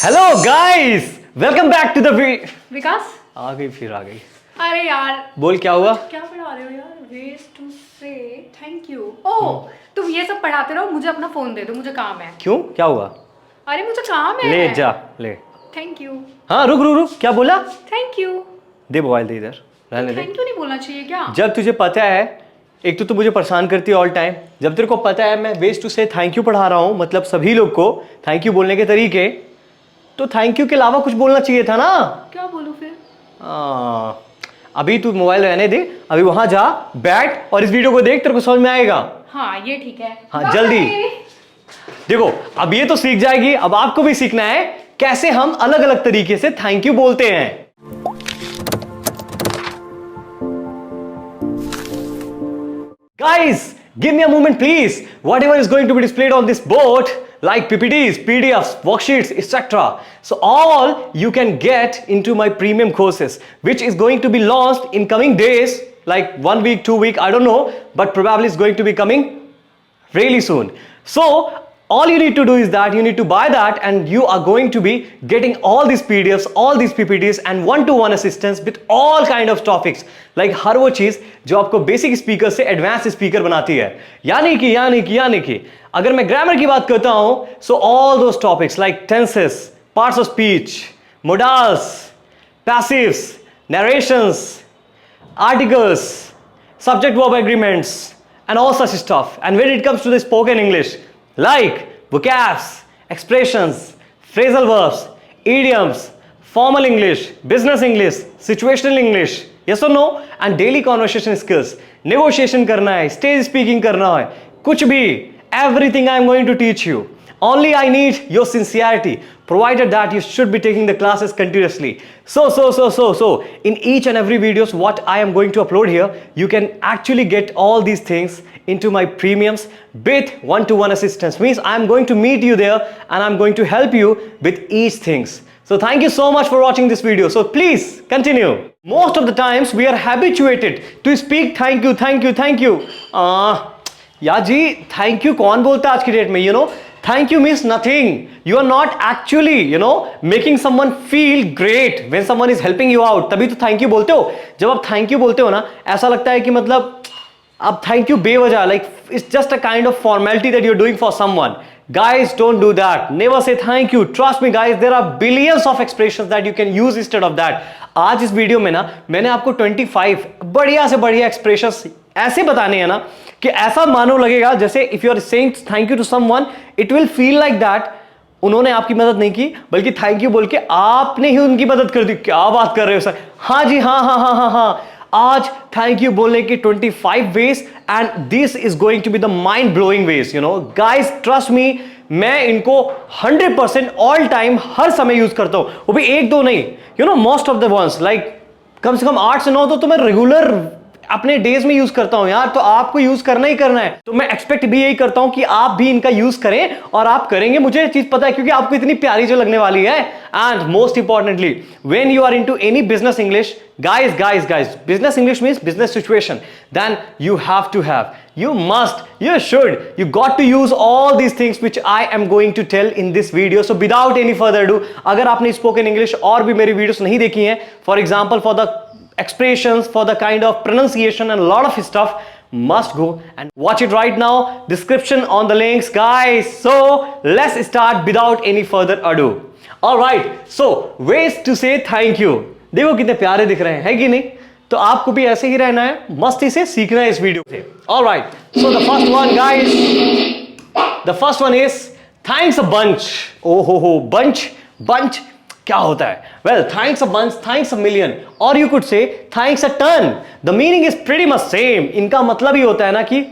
Hello guys, welcome back to the Vikas. आ गई फिर आ गई। अरे यार बोल क्या हुआ? क्या पढ़ा रहे हो यार? वेज टू से थैंक यू। ओह तुम ये सब पढ़ाते रहो, मुझे अपना फोन दे दो, मुझे काम है। क्यों, क्या हुआ? अरे मुझे काम है। ले जा ले। Thank you. हाँ रुक रुक रुक, क्या बोला? Thank you. दे मोबाइल दे, इधर रहने दे। थैंक यू नहीं बोलना चाहिए क्या? जब तुझे पता है, एक तो तू मुझे परेशान करती है ऑल टाइम। जब तेरे को पता है मैं वेज टू से थैंक यू पढ़ा रहा हूँ, मतलब सभी लोग को थैंक यू बोलने के तरीके, तो थैंक यू के अलावा कुछ बोलना चाहिए था ना। क्या बोलूं फिर? अभी तू मोबाइल रहने दे, अभी वहां जा बैठ और इस वीडियो को देख, तेरे को समझ में आएगा। हाँ ये ठीक है। हाँ जल्दी देखो, अब ये तो सीख जाएगी, अब आपको भी सीखना है कैसे हम अलग अलग तरीके से थैंक यू बोलते हैं। Guys, give me a moment please. Whatever is going to be displayed on this board, like PPTs, PDFs, worksheets, etc. So all you can get into my premium courses, which is going to be launched in coming days, like 1 week, 2 week, I don't know, but probably it's going to be coming really soon. So all you need to do is that you need to buy that, and you are going to be getting all these PDFs, all these PPTs and one-to-one assistance with all kind of topics, like हर वो चीज जो आपको basic speaker से advance speaker बनाती है। यानी कि अगर मैं ग्रामर की बात करता हूं, so all those topics like tenses, parts of speech, modals, passives, narrations, articles, subject verb agreements and all such stuff. And when it comes to the spoken English, like vocabs, expressions, phrasal verbs, idioms, formal English, business English, situational English, yes or no, and daily conversation skills, negotiation करना है, stage speaking करना है, कुछ भी, everything I am going to teach you. Only I need your sincerity, provided that you should be taking the classes continuously. So, in each and every videos what I am going to upload here, you can actually get all these things into my premiums with one-to-one assistance. Means I am going to meet you there and I am going to help you with each things. So thank you so much for watching this video. So please continue. Most of the times we are habituated to speak thank you. या जी thank you कौन बोलता है आज की date में? Thank you means nothing. You are not actually, making someone feel great when someone is helping you out. तभी तो thank you बोलते हो। जब आप thank you बोलते हो ना, ऐसा लगता है कि मतलब आप thank you बेवजह, like it's just a kind of formality that you're doing for someone. Guys, don't do that. Never say thank you. Trust me guys, there are billions of expressions that you can use instead of that. आज इस video में ना मैंने आपको 25 बढ़िया से बढ़िया expressions ऐसे बताने हैं ना कि ऐसा मानो लगेगा जैसे if you are saying thank you to someone, it will feel like that उन्होंने आपकी मदद नहीं की, बल्कि थैंक यू बोल के आपने ही उनकी मदद कर दी। क्या बात कर रहे हो सर? हाँ जी, हाँ। आज थैंक यू बोलने की 25 ways, and this is going to be the mind blowing ways. Guys trust me, मैं इनको 100% ऑल टाइम हर समय यूज करता हूं, वो भी एक दो नहीं, most of the ones, like कम से कम 8 से 9 तो मैं रेगुलर अपने डेज में यूज करता हूं यार। तो आपको यूज करना ही करना है, तो मैं एक्सपेक्ट भी यही करता हूं कि आप भी इनका यूज करें, और आप करेंगे, मुझे ये चीज पता है, क्योंकि आपको इतनी प्यारी जो लगने वाली है। And most importantly, when you are into any business English, guys, business English means business situation, then you have to have, you must, you should, you got to use all these things which I am going to tell in this video. So without any further ado, अगर आपने spoken English और भी मेरी videos नहीं देखी हैं, for example for the expressions, for the kind of pronunciation and a lot of stuff, must go and watch it right now. Description on the links guys. So let's start without any further ado. All right, so ways to say thank you. देखो कितने प्यारे दिख रहे हैं, है कि नहीं? तो आपको भी ऐसे ही रहना है, मस्ती से सीखना है इस वीडियो से। All right, so the first one guys, the first one is thanks a bunch. Oh, bunch क्या होता है? Well, thanks a bunch, thanks a million, or you could say thanks a ton. The meaning is pretty much same. इनका मतलब ही होता है ना कि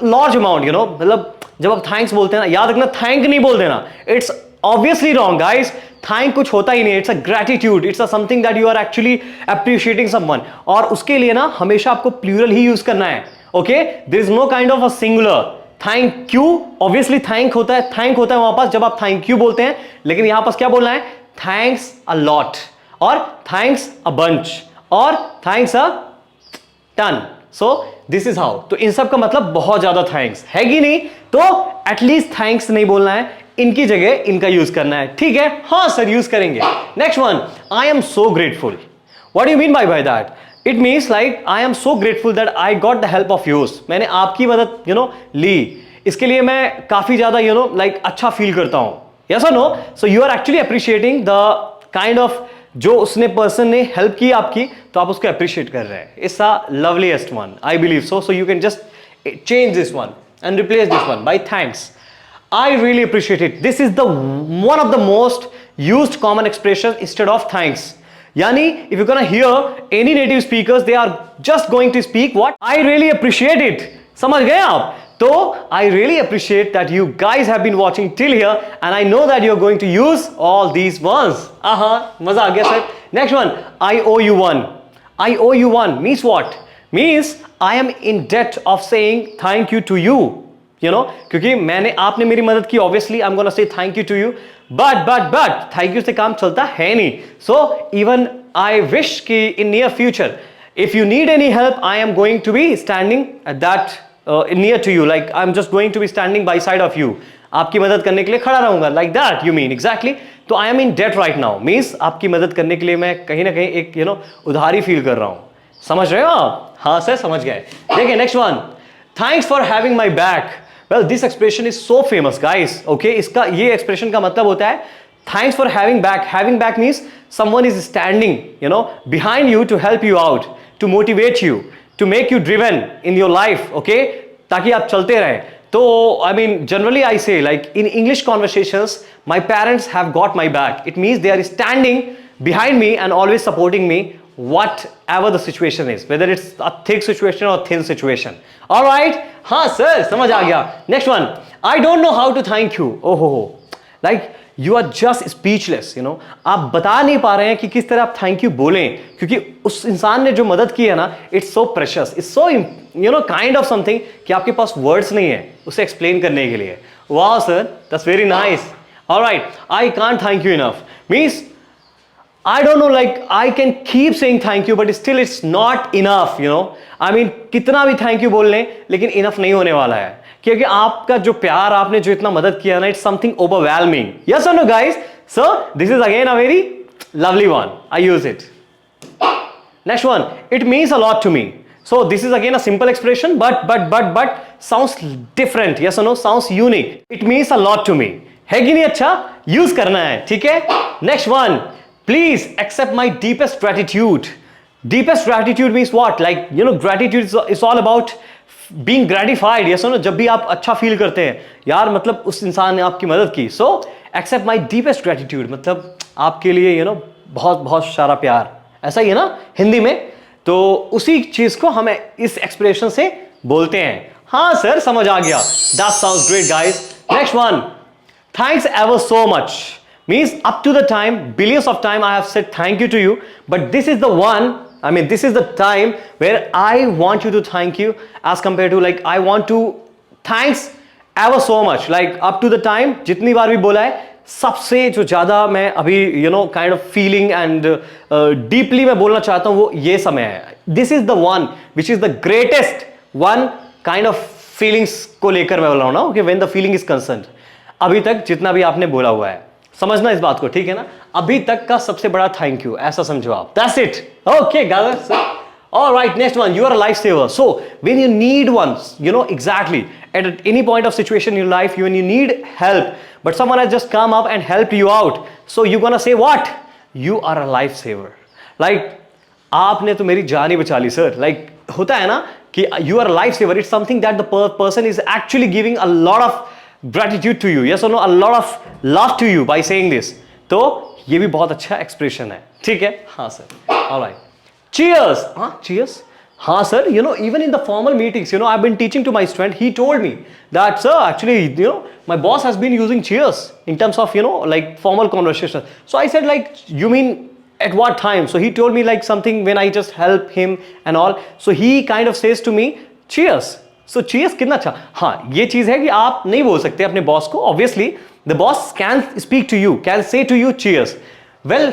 large amount, मतलब जब आप thanks बोलते हैं ना, याद रखना thank नहीं बोल देना, it's obviously wrong guys. Thank कुछ होता ही नहीं, it's a gratitude, it's a something that you are actually appreciating someone, और उसके लिए ना हमेशा आपको प्लूरल ही यूज करना है। Okay, there is no kind of a singular. Thank you, obviously thank होता है वहां पास जब आप थैंक यू बोलते हैं, लेकिन यहां पास क्या बोलना है? थैंक्स अ लॉट, और थैंक्स अ बंच, और thanks a ton. So this is how. तो इन सब का मतलब बहुत ज्यादा थैंक्स है कि नहीं? तो एटलीस्ट थैंक्स नहीं बोलना है, इनकी जगह इनका यूज करना है, ठीक है? हाँ सर, यूज करेंगे। Next one, I am so grateful. What do you mean by that? It means like I am so grateful that I got the help of yours. मैंने आपकी मदद ली, इसके लिए मैं काफी ज्यादा लाइक अच्छा फील करता हूं। यस और no? So you are actually appreciating the kind of जो उसने पर्सन ने हेल्प की आपकी, तो आप उसको अप्रिशिएट कर रहे हैं। It's a loveliest one, I believe so. So you can just change this one and replace this one by thanks. I really appreciate it. This is the one of the most used common expressions instead of thanks. Yani, if you're gonna hear any native speakers, they are just going to speak what? I really appreciate it. समझ गए आप? तो I really appreciate that you guys have been watching till here, and I know that you're going to use all these ones. मजा आ गया sir. Next one, I owe you one. I owe you one means what? Means I am in debt of saying thank you to you. क्योंकि आपने मेरी मदद की, obviously I'm gonna say thank you to you. But thank you से काम चलता है नहीं. So even I wish कि in near future, if you need any help, I am going to be standing at that near to you. Like I'm just going to be standing by side of you. आपकी मदद करने के लिए खड़ा रहूंगा. Like that you mean exactly. तो I am in debt right now. Means आपकी मदद करने के लिए मैं कहीं ना कहीं एक उधारी फील कर रहा हूं. समझ रहे हो आप? हाँ सर, समझ गए. देखिए next one, thanks for having my back. Well this expression is so famous guys. Okay, इसका ये एक्सप्रेशन का मतलब होता है thanks for having back. Having back means someone is standing behind you to help you out, to motivate you, to make you driven in your life. Okay, ताकि आप चलते रहें. तो I mean generally I say like in English conversations, my parents have got my back. It means they are standing behind me and always supporting me whatever the situation is, whether it's a thick situation or thin situation. All right, हाँ sir, समझ आ गया. Next one, I don't know how to thank you. Oh ho, like you are just speechless. आप बता नहीं पा रहे हैं कि किस तरह आप थैंक यू बोलें, क्योंकि उस इंसान ने जो मदद की है ना, it's so precious, it's so kind of something कि आपके पास words नहीं है उसे explain करने के लिए. Wow sir, that's very nice. All right, I can't thank you enough means I don't know, like I can keep saying thank you, but still it's not enough, I mean, कितना भी thank you बोल लें, लेकिन enough नहीं होने वाला है, क्योंकि आपका जो प्यार, आपने जो इतना मदद किया ना, it's something overwhelming. Yes or no, guys? So this is again a very lovely one. I use it. Next one, it means a lot to me. So this is again a simple expression, but sounds different. Yes or no? Sounds unique. It means a lot to me. है कि नहीं? अच्छा, use करना है, ठीक है? Next one. Please accept my deepest gratitude. Deepest gratitude means what? Like, gratitude is all about being gratified. Yes or no? जब भी आप अच्छा फील करते हैं, यार मतलब उस इंसान ने आपकी मदद की. So, accept my deepest gratitude. मतलब आपके लिए बहुत सारा प्यार. ऐसा ही है ना हिंदी में? तो उसी चीज को हमें इस एक्सप्रेशन से बोलते हैं. हाँ सर, समझ आ गया. That sounds great, guys. Next one. Thanks ever so much. Means up to the time, billions of time I have said thank you to you, but this is the one, I mean this is the time where I want you to thank you, as compared to like I want to thanks ever so much. Like up to the time, जितनी बार भी बोला है, सबसे जो ज़्यादा मैं अभी kind of feeling and deeply मैं बोलना चाहता हूँ, वो ये समय है. This is the one which is the greatest one kind of feelings को लेकर मैं बोल रहा हूँ ना, okay, when the feeling is concerned. अभी तक जितना भी आपने बोला हुआ है, समझना इस बात को, ठीक है ना? अभी तक का सबसे बड़ा थैंक यू, ऐसा समझो आप. That's it. Okay, guys. All right, next one. You are a lifesaver. So when you need one, exactly at any point of situation in your life, when you need help, but someone has just come up and helped you out, so you're gonna say what? You are a lifesaver. Like आपने तो मेरी जान ही बचा ली sir. Like होता है ना कि you are a lifesaver. It's something that the person is actually giving a lot of gratitude to you. Yes or no? A lot of love to you by saying this. तो ये भी बहुत अच्छा expression है, ठीक है? हाँ sir. All right. Cheers. हाँ, cheers. हाँ sir, even in the formal meetings, I've been teaching to my student. He told me that sir, actually, my boss has been using cheers in terms of like formal conversation. So I said like, you mean at what time? So he told me like something when I just help him and all. So he kind of says to me, cheers. So cheers कितना अच्छा. हाँ, ये चीज है कि आप नहीं बोल सकते अपने बॉस को. Obviously the boss can speak to you, can say to you cheers. Well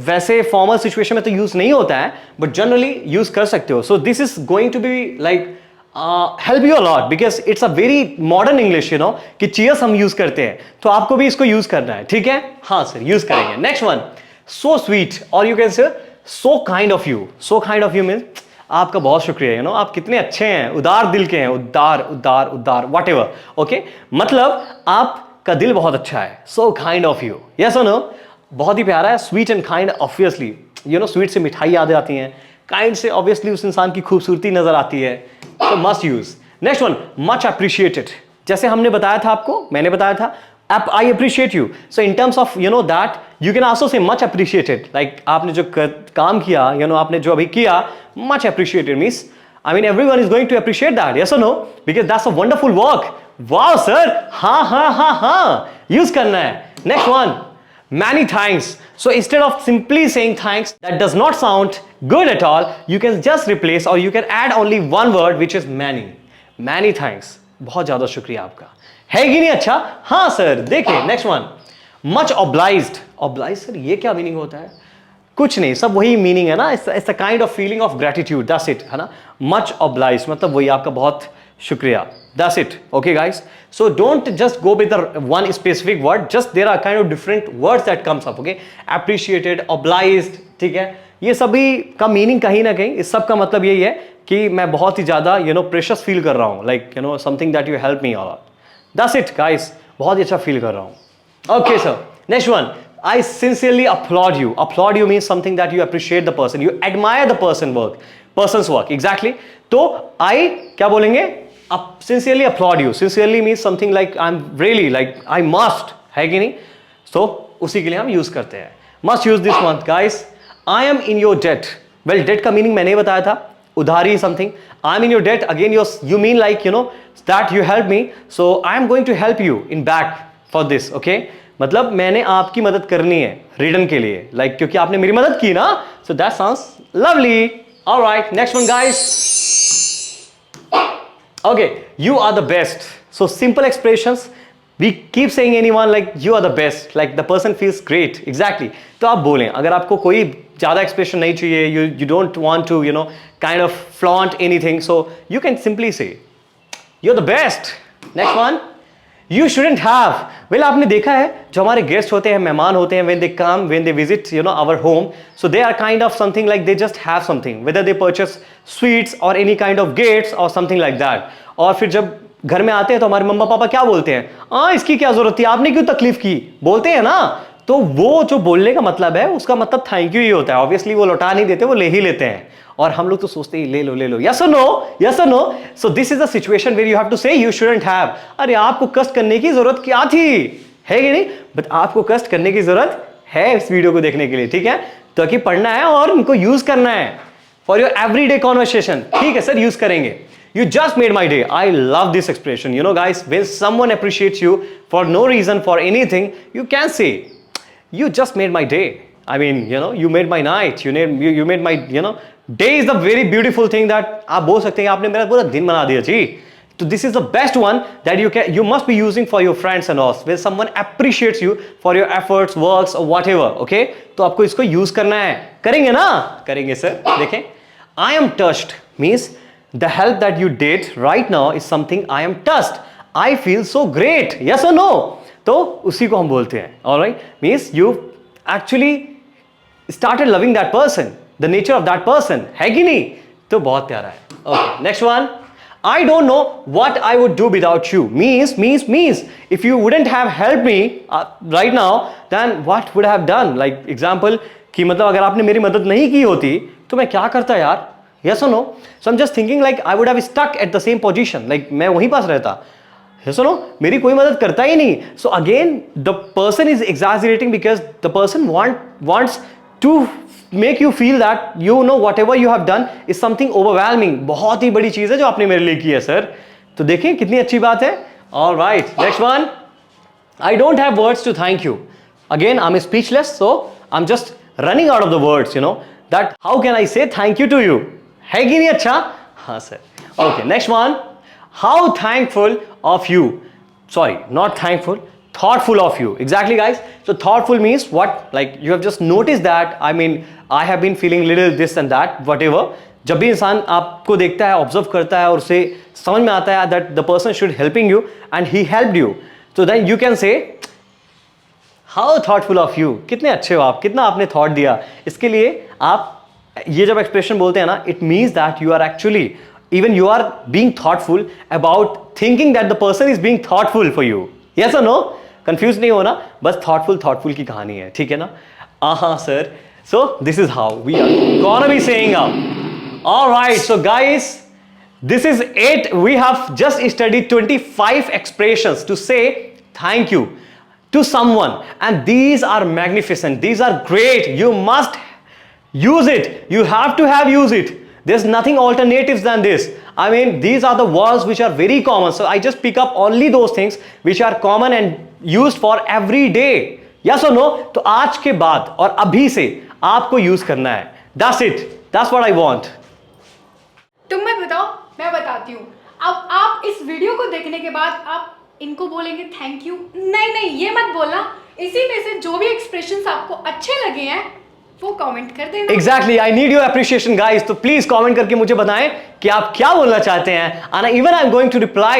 वैसे फॉर्मल सिचुएशन में तो यूज नहीं होता है, बट जनरली यूज कर सकते हो. So this is going to be like help you a lot because it's a very modern English, you know, कि चीयर्स हम यूज करते हैं, तो आपको भी इसको यूज करना है, ठीक है? हाँ सर, यूज करेंगे. नेक्स्ट वन, सो स्वीट, और यू कैन से so kind of you. So kind of you means आपका बहुत शुक्रिया, यू नो, आप कितने अच्छे हैं, उदार दिल के हैं, उदार उदार उदार वट एवर. ओके, मतलब आपका दिल बहुत अच्छा है. So kind of you, yes और नो? बहुत ही प्यारा है. Sweet and kind, obviously, you know, sweet से मिठाई याद आती हैं, काइंड से ऑब्वियसली उस इंसान की खूबसूरती नजर आती है, तो must use. Next one, much appreciated. जैसे हमने बताया था आपको, मैंने बताया था, I appreciate you. So in terms of, you know, that you can also say much appreciated. Like आपने जो काम किया, यू नो, आपने जो अभी किया, much appreciated means, I mean, everyone is going to appreciate that, yes or no? Because that's a wonderful work. Wow, sir. हाँ. Use करना है. Next one, many thanks. So instead of simply saying thanks, that does not sound good at all. You can just replace, or you can add only one word, which is many. Many thanks. बहुत ज़्यादा शुक्रिया आपका. है कि नहीं अच्छा? हाँ sir. देखिए, next one, much obliged. Obliged sir, ये क्या मीनिंग होता है? कुछ नहीं, सब वही मीनिंग है ना. It's a kind of feeling of gratitude, that's it, है ना. मच ऑब्लाइज मतलब वही, आपका बहुत शुक्रिया, that's it. Okay guys, so don't just go with one specific word, just there are kind of different words that comes up. Okay, appreciated, obliged, ठीक है, ये सभी का मीनिंग कहीं ना कहीं, इस सब का मतलब यही है कि मैं बहुत ही ज्यादा, यू नो, प्रेशियस फील कर रहा हूँ, like, you know, something that you help me all. That's it guys, बहुत ही अच्छा फील कर रहा हूँ. Okay sir, next one, I sincerely applaud you. Applaud you means something that you appreciate the person, you admire the person's work. Exactly. तो I क्या बोलेंगे? Sincerely applaud you. Sincerely means something like I'm really, like I must, है कि नहीं? So उसी के लिए हम use करते हैं. Must use this month, guys. I am in your debt. Well, debt का meaning मैंने बताया था. उधारी something. I'm in your debt. Again, you mean like, you know, that you help me. So I am going to help you in back for this. Okay. मतलब मैंने आपकी मदद करनी है रिटर्न के लिए, लाइक क्योंकि आपने मेरी मदद की ना. So that sounds lovely. Alright, next one guys. Okay, you are the best. So simple expressions, we keep saying anyone like you are the best, like the person feels great. Exactly. तो आप बोलें, अगर आपको कोई ज्यादा expression नहीं चाहिए, you don't want to, you know, kind of flaunt anything, so you can simply say you are the best. Next one, You shouldn't have. Well, आपने देखा है जो हमारे गेस्ट होते हैं, मेहमान होते हैं, when they come, when they visit, you know, our home, so they are kind of something like they just have something, whether they purchase sweets or any kind of gifts or something like that. और फिर जब घर में आते हैं तो हमारे मम्मा पापा क्या बोलते हैं? इसकी क्या जरूरत थी, आपने क्यों तकलीफ की, बोलते हैं ना. तो वो जो बोलने का मतलब है, उसका मतलब थैंक यू ही होता है. ऑब्वियसली वो लौटा नहीं देते, वो ले ही लेते हैं, और हम लोग तो सोचते ही ले लो. यस और नो, यस और no. So this is a situation where you have to say you shouldn't have. अरे आपको कष्ट करने की जरूरत क्या थी, है कि नहीं? बट आपको कष्ट करने की जरूरत है इस वीडियो को देखने के लिए, ठीक है? तो कि पढ़ना है और इनको यूज करना है फॉर योर एवरीडे कॉन्वर्सेशन. ठीक है सर, यूज करेंगे. You just made my day. I love this expression. You know, guys, when someone appreciates you for no reason, for anything, you can say, "You just made my day." I mean, you know, you made my night. You made my, you know, day is the very beautiful thing that आप बोल सकते हैं आपने मेरा पूरा दिन बना दिया जी. So this is the best one that you must be using for your friends and all. When someone appreciates you for your efforts, works or whatever, okay? तो आपको इसको use करना है. करेंगे ना? करेंगे सर. देखें, I am touched means the help that you did right now is something I am touched. I feel so great. Yes or no? तो उसी को हम बोलते हैं. All right? Means you actually started loving that person. The nature of that person. है कि नहीं? तो बहुत प्यारा है. Okay. Next one. I don't know what I would do without you. Means. If you wouldn't have helped me right now, then what would I have done? Like example, कि मतलब अगर आपने मेरी मदद नहीं की होती, तो मैं क्या करता यार? Yes or no? So I'm just thinking like I would have stuck at the same position. Like मैं वहीं पास रहता. Yes or no? मेरी कोई मदद करता ही नहीं. So again, the person is exaggerating because the person wants to make you feel that you know whatever you have done is something overwhelming. बहुत ही बड़ी चीज है जो आपने मेरे लिए की है सर. तो देखें कितनी अच्छी बात है. All right, next one. I don't have words to thank you. Again, I'm speechless, so I'm just running out of the words. You know that how can I say thank you to you? है कि नहीं अच्छा? हाँ sir. Okay, next one. How thankful of you. Sorry, not thankful. Thoughtful of you. Exactly, guys. So thoughtful means what? Like you have just noticed that. I mean, I have been feeling little this and that, whatever. जब भी इंसान आपको देखता है, observe करता है और उसे समझ में आता है that the person should helping you and he helped you, so then you can say how thoughtful of you, कितने अच्छे हो आप, कितना आपने थॉट दिया। इसके लिए आप ये जब एक्सप्रेशन बोलते हैं ना, it means that you are actually even you are being thoughtful about thinking that the person is being thoughtful for you. Yes or no? Confused नहीं होना, बस thoughtful की कहानी है, ठीक है ना? Sir. So this is how we are gonna be saying up. All right, so guys, this is it. We have just studied 25 expressions to say thank you to someone, and these are magnificent. These are great. You must use it. You have to have use it. There's nothing alternatives than this. I mean, these are the words which are very common. So I just pick up only those things which are common and used for every day. Yes or no? तो आज के बाद और अभी से आपको use करना है. That's it. That's what I want. तुम मत बताओ, मैं बताती हूँ। अब आप इस वीडियो को देखने के बाद आप इनको बोलेंगे थैंक यू। नहीं नहीं, ये मत बोलना। इसी में से जो भी एक्सप्रेशंस आपको अच्छे लगे हैं वो कमेंट कर देना। Exactly, I need your appreciation, guys. तो प्लीज कमेंट करके मुझे बताएं कि आप क्या बोलना चाहते हैं। And even I'm going to reply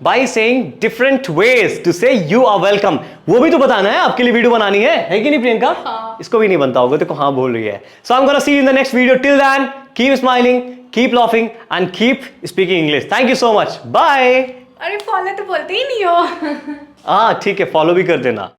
by saying different ways to say you are welcome. वो भी तो बताना है, आपके लिए वीडियो बनानी है कि नहीं प्रियंका? हाँ। इसको भी नहीं बनता होगा तो हाँ बोल रही है। So I'm gonna see you in the next video. Till then, keep smiling, keep laughing, and keep speaking English. Thank you so much. Bye. अरे फॉलो तो बोलते ही नहीं हो। हाँ ठीक है, फॉलो भी कर देना।